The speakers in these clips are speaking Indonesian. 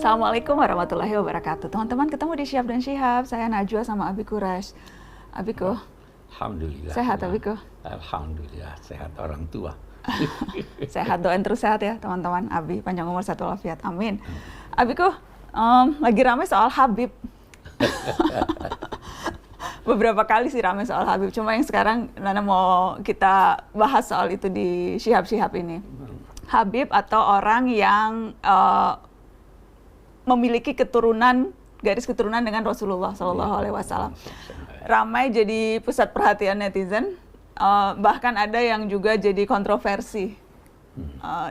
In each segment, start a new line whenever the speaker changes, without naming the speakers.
Assalamualaikum warahmatullahi wabarakatuh. Teman-teman, ketemu di Syihab dan Syihab. Saya Najwa sama Abi Quraisy. Abiku,
Alhamdulillah.
sehat Abiku?
Alhamdulillah, sehat orang tua.
Sehat, doain terus sehat ya teman-teman. Abi, panjang umur, satu walafiat. Amin. Abiku, lagi rame soal Habib. Beberapa kali sih rame soal Habib. Cuma yang sekarang Nana mau kita bahas soal itu di Syihab-Syihab ini. Habib atau orang yang memiliki garis keturunan dengan Rasulullah SAW. Ramai jadi pusat perhatian netizen, bahkan ada yang juga jadi kontroversi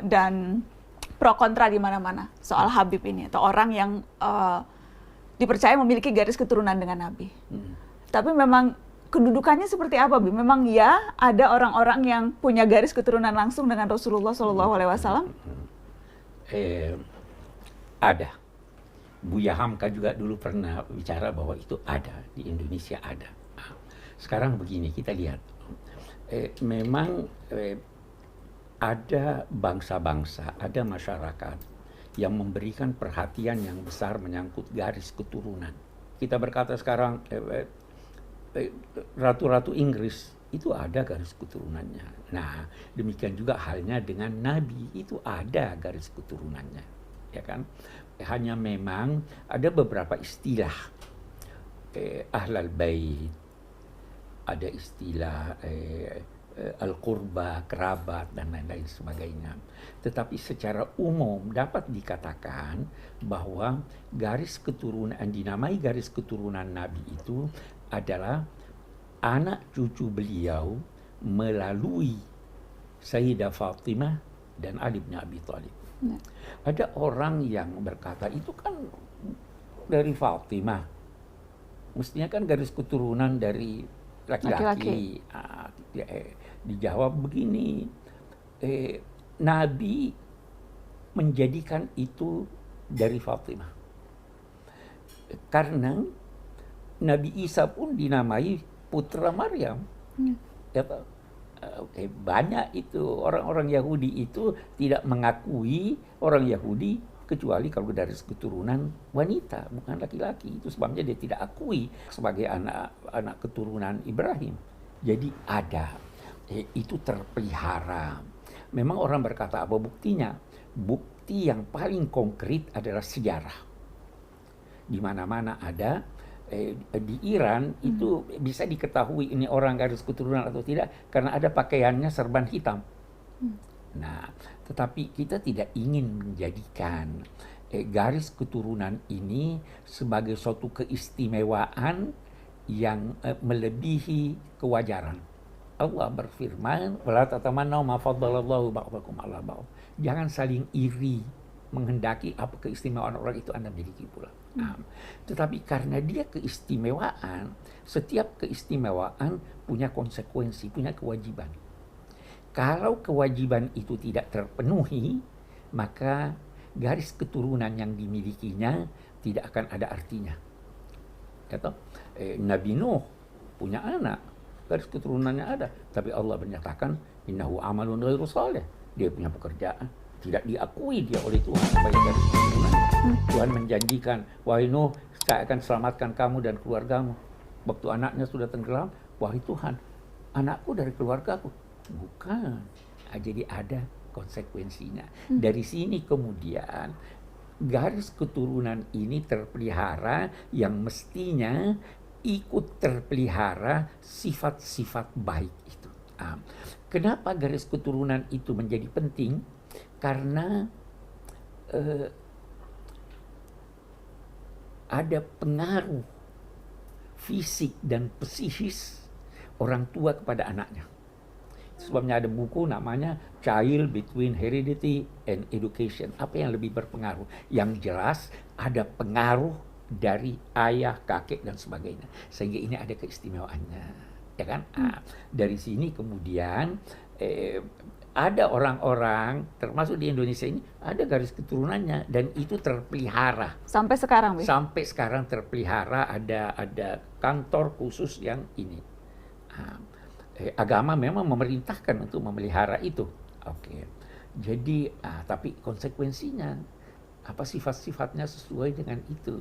dan pro kontra di mana-mana soal Habib ini, atau orang yang dipercaya memiliki garis keturunan dengan Nabi. Tapi memang kedudukannya seperti apa, Bi? Memang ya ada orang-orang yang punya garis keturunan langsung dengan Rasulullah SAW?
Ada. Buya Hamka juga dulu pernah bicara bahwa itu ada, di Indonesia ada. Sekarang begini, kita lihat. Memang ada bangsa-bangsa, ada masyarakat yang memberikan perhatian yang besar menyangkut garis keturunan. Kita berkata sekarang, ratu-ratu Inggris itu ada garis keturunannya. Nah, demikian juga halnya dengan Nabi, itu ada garis keturunannya, ya kan? Hanya memang ada beberapa istilah, ahlal bait, ada istilah al-qurba, kerabat, dan lain-lain sebagainya. Tetapi secara umum dapat dikatakan bahwa garis keturunan, dinamai garis keturunan Nabi itu adalah anak cucu beliau melalui Sayyidah Fatimah dan Ali bin Abi Thalib. Ada orang yang berkata itu kan dari Fatimah, mestinya kan garis keturunan dari laki-laki. Dijawab begini, Nabi menjadikan itu dari Fatimah karena Nabi Isa pun dinamai putra Maryam. Banyak itu orang-orang Yahudi itu tidak mengakui orang Yahudi kecuali kalau dari keturunan wanita, bukan laki-laki. Itu sebabnya dia tidak akui sebagai anak keturunan Ibrahim. Jadi ada, itu terpelihara. Memang orang berkata apa buktinya? Bukti yang paling konkret adalah sejarah. Di mana-mana ada. Di Iran itu bisa diketahui ini orang garis keturunan atau tidak karena ada pakaiannya serban hitam. Nah, tetapi kita tidak ingin menjadikan garis keturunan ini sebagai suatu keistimewaan yang melebihi kewajaran. Allah berfirman, "Wala tatamannaw ma faddalallahu ba'dakum 'ala ba'd." Jangan saling iri menghendaki apa keistimewaan orang itu Anda miliki pula. Tetapi karena dia keistimewaan, setiap keistimewaan punya konsekuensi, punya kewajiban. Kalau kewajiban itu tidak terpenuhi, maka garis keturunan yang dimilikinya tidak akan ada artinya. Nabi Nuh punya anak, garis keturunannya ada, tapi Allah menyatakan innahu amalun ghairu shalih. Dia punya pekerjaan, tidak diakui dia oleh Tuhan sebagai garis keturunan. Tuhan menjanjikan, wahai Nuh, saya akan selamatkan kamu dan keluargamu. Waktu anaknya sudah tenggelam, wahai Tuhan, anakku dari keluargaku. Bukan. Jadi ada konsekuensinya. Dari sini kemudian garis keturunan ini terpelihara yang mestinya ikut terpelihara sifat-sifat baik itu. Kenapa garis keturunan itu menjadi penting? Karena ada pengaruh fisik dan psikis orang tua kepada anaknya. Sebabnya ada buku namanya Child Between Heredity and Education. Apa yang lebih berpengaruh? Yang jelas ada pengaruh dari ayah, kakek, dan sebagainya. Sehingga ini ada keistimewaannya. Ya kan? Dari sini kemudian ada orang-orang, termasuk di Indonesia ini, ada garis keturunannya dan itu terpelihara.
Sampai sekarang, Bi?
Sampai sekarang terpelihara, ada kantor khusus yang ini. Agama memang memerintahkan untuk memelihara itu. Jadi, tapi konsekuensinya apa sifat-sifatnya sesuai dengan itu.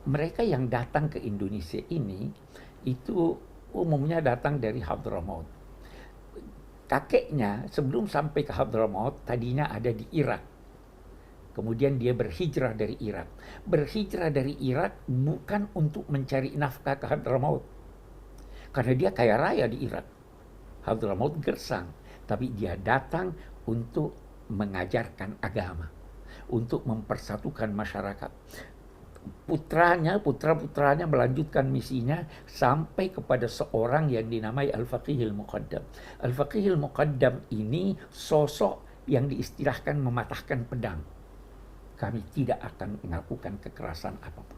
Mereka yang datang ke Indonesia ini itu umumnya datang dari Hadramaut. Kakeknya sebelum sampai ke Hadramaut tadinya ada di Irak. Kemudian dia berhijrah dari Irak. Berhijrah dari Irak bukan untuk mencari nafkah ke Hadramaut. Karena dia kaya raya di Irak. Hadramaut gersang. Tapi dia datang untuk mengajarkan agama. Untuk mempersatukan masyarakat. Putra-putranya melanjutkan misinya sampai kepada seorang yang dinamai Al-Faqihil Muqaddam. Al-Faqihil Muqaddam ini sosok yang diistilahkan mematahkan pedang. Kami tidak akan melakukan kekerasan apapun.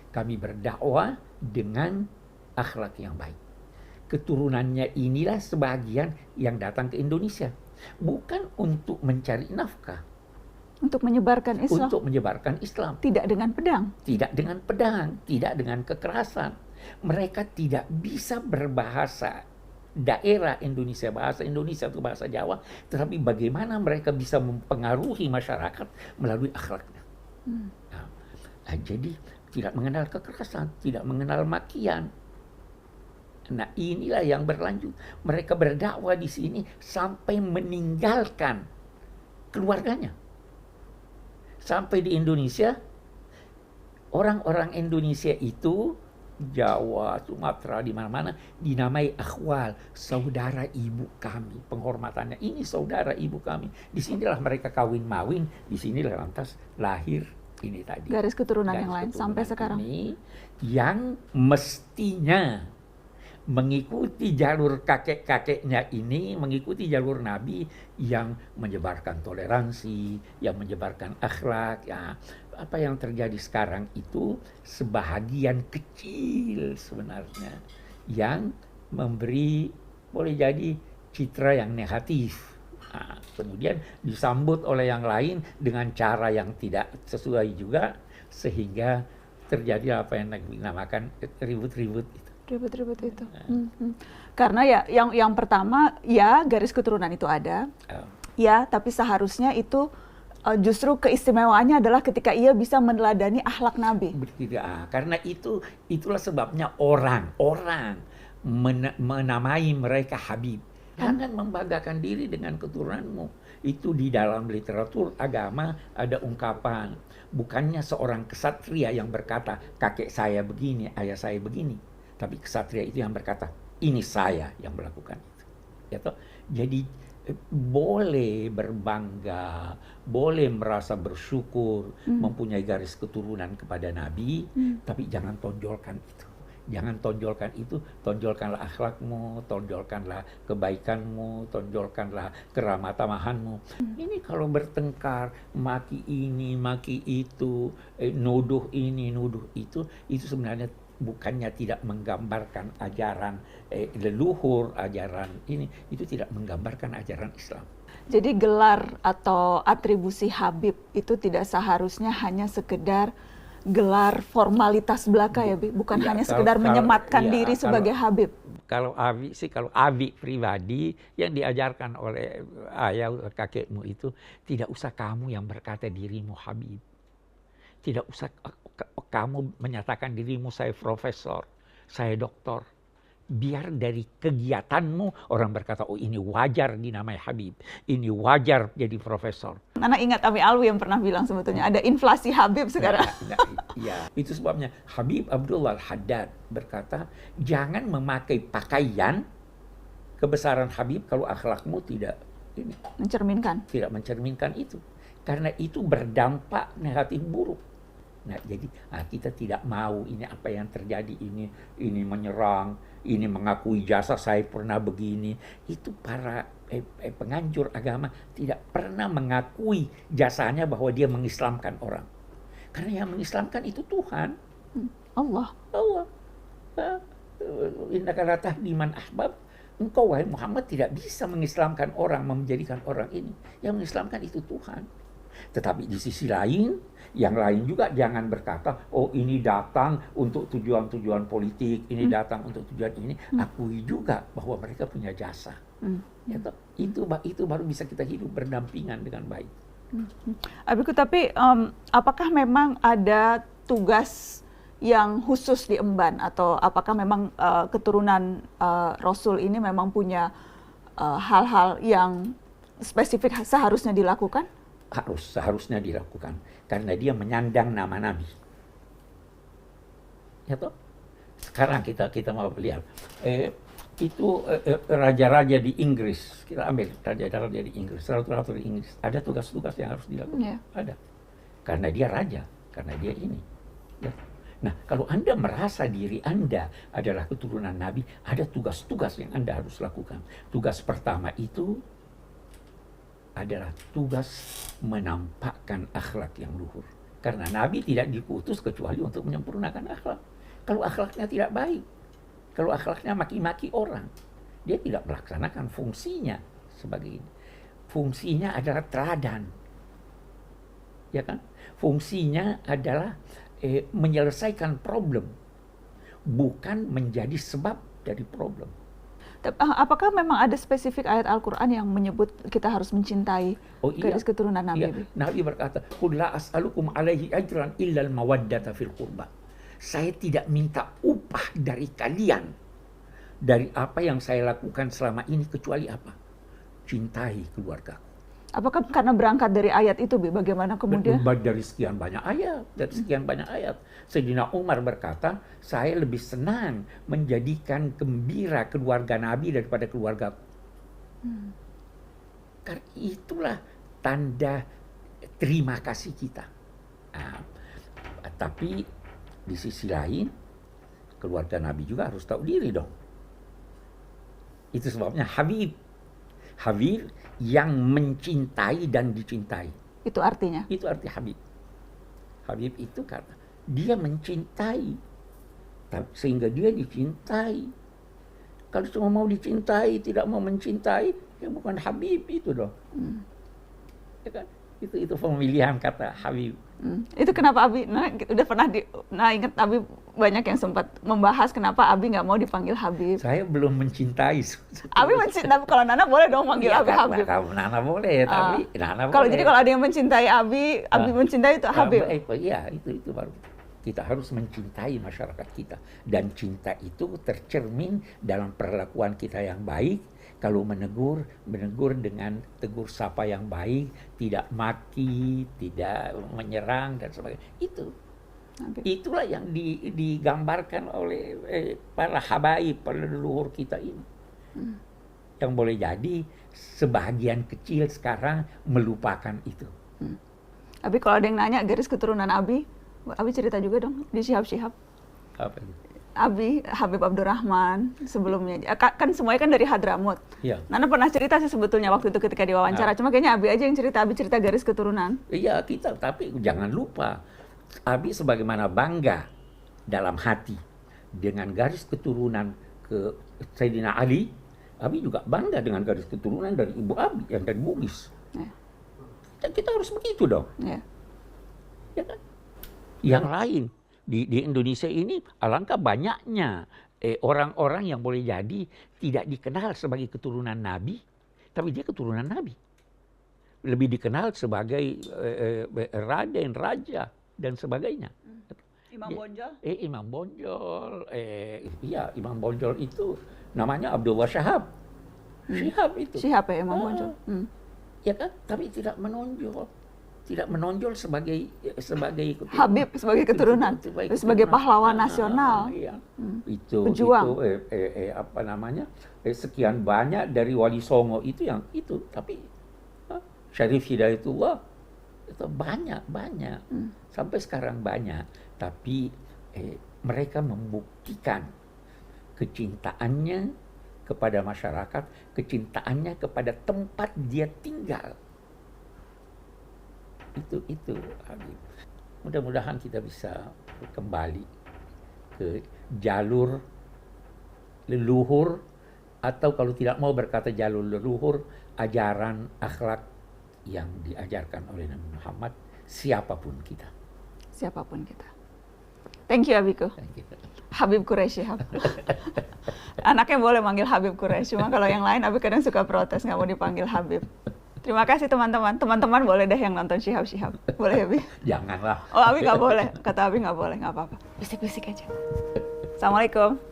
Kami berdakwah dengan akhlak yang baik. Keturunannya inilah sebagian yang datang ke Indonesia. Bukan untuk mencari nafkah.
Untuk menyebarkan Islam.
Untuk menyebarkan Islam.
Tidak dengan pedang.
Tidak dengan pedang, tidak dengan kekerasan. Mereka tidak bisa berbahasa daerah Indonesia, bahasa Indonesia atau bahasa Jawa, tetapi bagaimana mereka bisa mempengaruhi masyarakat melalui akhlaknya. Jadi tidak mengenal kekerasan, tidak mengenal makian. Nah, inilah yang berlanjut. Mereka berdakwah di sini sampai meninggalkan keluarganya. Sampai di Indonesia, orang-orang Indonesia itu Jawa, Sumatera, di mana-mana dinamai akhwal, saudara ibu kami. Penghormatannya, ini saudara ibu kami. Di sinilah mereka kawin-mawin, di sinilah lantas lahir ini tadi.
Garis keturunan yang lain sampai sekarang.
Ini yang mestinya mengikuti jalur kakek-kakeknya ini, mengikuti jalur Nabi yang menyebarkan toleransi, yang menyebarkan akhlak, ya. Apa yang terjadi sekarang itu sebahagian kecil sebenarnya yang memberi, boleh jadi, citra yang negatif. Nah, kemudian disambut oleh yang lain dengan cara yang tidak sesuai juga, sehingga terjadi apa yang dinamakan ribut-ribut itu.
Ribut-ribut itu. Karena ya yang pertama, ya garis keturunan itu ada, ya, tapi seharusnya itu justru keistimewaannya adalah ketika ia bisa meneladani akhlak Nabi.
Tidak, karena itulah sebabnya orang menamai mereka Habib. Jangan membanggakan diri dengan keturunanmu. Itu di dalam literatur agama ada ungkapan. Bukannya seorang kesatria yang berkata, kakek saya begini, ayah saya begini. Tapi kesatria itu yang berkata, ini saya yang melakukan itu. Ya toh? Jadi boleh berbangga, boleh merasa bersyukur, mempunyai garis keturunan kepada Nabi, tapi jangan tonjolkan itu. Jangan tonjolkan itu, tonjolkanlah akhlakmu, tonjolkanlah kebaikanmu, tonjolkanlah keramatamahanmu. Ini kalau bertengkar, maki ini, maki itu, nuduh ini, nuduh itu sebenarnya bukannya tidak menggambarkan ajaran leluhur, ajaran ini, itu tidak menggambarkan ajaran Islam.
Jadi gelar atau atribusi Habib itu tidak seharusnya hanya sekedar gelar formalitas belaka ya, bukan hanya sekedar menyematkan diri sebagai Habib.
Kalau Abi pribadi yang diajarkan oleh ayah kakekmu itu, tidak usah kamu yang berkata dirimu Habib. Tidak usah kamu menyatakan dirimu saya profesor, saya doktor. Biar dari kegiatanmu orang berkata, oh ini wajar dinamai Habib, ini wajar jadi profesor.
Nana ingat Ami Alwi yang pernah bilang sebetulnya ada inflasi Habib sekarang.
Ya, itu sebabnya Habib Abdullah Al-Haddad berkata, jangan memakai pakaian kebesaran Habib kalau akhlakmu tidak tidak mencerminkan itu. Karena itu berdampak negatif buruk. Nah, jadi kita tidak mau ini apa yang terjadi ini menyerang, ini mengakui jasa saya pernah begini. Itu para penganjur agama tidak pernah mengakui jasanya bahwa dia mengislamkan orang. Karena yang mengislamkan itu Tuhan.
Allah.
Innaka la tahdi man ahbab. Engkau wahai Muhammad tidak bisa mengislamkan orang, menjadikan orang ini. Yang mengislamkan itu Tuhan. Tetapi di sisi lain, yang lain juga jangan berkata, oh ini datang untuk tujuan-tujuan politik, ini datang untuk tujuan ini. Akui juga bahwa mereka punya jasa. Itu baru bisa kita hidup berdampingan dengan baik.
Abiku, tapi apakah memang ada tugas yang khusus di Emban, atau apakah memang keturunan Rasul ini memang punya hal-hal yang spesifik seharusnya dilakukan?
Seharusnya dilakukan karena dia menyandang nama Nabi. Ya toh? Sekarang kita mau lihat itu raja-raja di Inggris, kita ambil raja-raja di Inggris, ratu-ratu di Inggris, ada tugas-tugas yang harus dilakukan. Ada, karena dia raja, karena dia ini. Ya. Nah, kalau Anda merasa diri Anda adalah keturunan Nabi, ada tugas-tugas yang Anda harus lakukan. Tugas pertama itu adalah tugas menampakkan akhlak yang luhur. Karena Nabi tidak diutus kecuali untuk menyempurnakan akhlak. Kalau akhlaknya tidak baik, kalau akhlaknya maki-maki orang, dia tidak melaksanakan fungsinya sebagai ini. Fungsinya adalah teladan. Ya kan? Fungsinya adalah menyelesaikan problem, bukan menjadi sebab dari problem.
Apakah memang ada spesifik ayat Al-Quran yang menyebut kita harus mencintai garis keturunan Nabi?
Iya. Nabi berkata, "Qul la as'alukum alaihi ajran illal mawaddata fil qurba." Saya tidak minta upah dari kalian dari apa yang saya lakukan selama ini, kecuali apa? Cintai keluargaku.
Apakah karena berangkat dari ayat itu, Bi? Bagaimana kemudian?
Dari sekian banyak ayat, Sayyidina Umar berkata, saya lebih senang menjadikan gembira keluarga Nabi daripada keluarga. Karena itulah tanda terima kasih kita. Tapi di sisi lain, keluarga Nabi juga harus tahu diri dong. Itu sebabnya Habib yang mencintai dan dicintai.
Itu artinya?
Itu arti Habib. Habib itu kata, dia mencintai, sehingga dia dicintai. Kalau cuma mau dicintai, tidak mau mencintai, ya bukan Habib itu dong. Ya kan? Itu pemilihan kata Habib.
Itu kenapa Abi, udah pernah ingat Abi banyak yang sempat membahas kenapa Abi nggak mau dipanggil Habib.
Saya belum mencintai.
Abi mencintai, kalau Nana boleh dong manggil Abi Habib.
Kalau Nana boleh, tapi Nana
kalau
boleh.
jadi kalau ada yang mencintai Abi mencintai itu Habib.
Iya, itu baru. Kita harus mencintai masyarakat kita. Dan cinta itu tercermin dalam perlakuan kita yang baik. Kalau menegur dengan tegur sapa yang baik, tidak maki, tidak menyerang dan sebagainya. Itulah yang digambarkan oleh para habaib, para leluhur kita ini. Yang boleh jadi sebagian kecil sekarang melupakan itu.
Abi, kalau ada yang nanya garis keturunan Abi cerita juga dong di Syihab.
Apa itu?
Abi, Habib Abdurrahman sebelumnya, kan semuanya kan dari Hadramut.
Iya.
Nana pernah cerita sih sebetulnya waktu itu ketika diwawancara, cuma kayaknya Abi aja yang cerita, Abi cerita garis keturunan.
Iya, tapi jangan lupa, Abi sebagaimana bangga dalam hati dengan garis keturunan ke Sayyidina Ali, Abi juga bangga dengan garis keturunan dari ibu Abi yang dari Bugis. Kita harus begitu dong. Ya kan? Yang lain. Di Indonesia ini alangkah banyaknya orang-orang yang boleh jadi tidak dikenal sebagai keturunan Nabi, tapi dia keturunan Nabi. Lebih dikenal sebagai raden, raja, dan sebagainya.
Imam Bonjol?
Imam Bonjol. Iya, Imam Bonjol itu namanya Abdullah Syahab. Syihab itu.
Syihab ya, Imam Bonjol.
Ya kan? Tapi tidak menonjol. Tidak menonjol sebagai
Habib, sebagai keturunan, sebagai pahlawan nasional.
Iya. Itu apa namanya, sekian banyak dari Wali Songo itu yang itu, tapi Syarif Hidayatullah itu banyak sampai sekarang banyak, tapi mereka membuktikan kecintaannya kepada masyarakat, kecintaannya kepada tempat dia tinggal. Itu Habib. Mudah-mudahan kita bisa kembali ke jalur leluhur, atau kalau tidak mau berkata jalur leluhur, ajaran akhlak yang diajarkan oleh Nabi Muhammad, siapapun kita.
Thank you, Abiku.
Thank you.
Habib Quraisy. Anaknya boleh manggil Habib Quraisy, cuma kalau yang lain Abi kadang suka protes, nggak mau dipanggil Habib. Terima kasih teman-teman. Teman-teman boleh deh yang nonton Shihab. Boleh ya, Bi?
Janganlah.
Oh, Abi nggak boleh. Kata Abi nggak boleh, nggak apa-apa. Bisik-bisik aja. Assalamualaikum.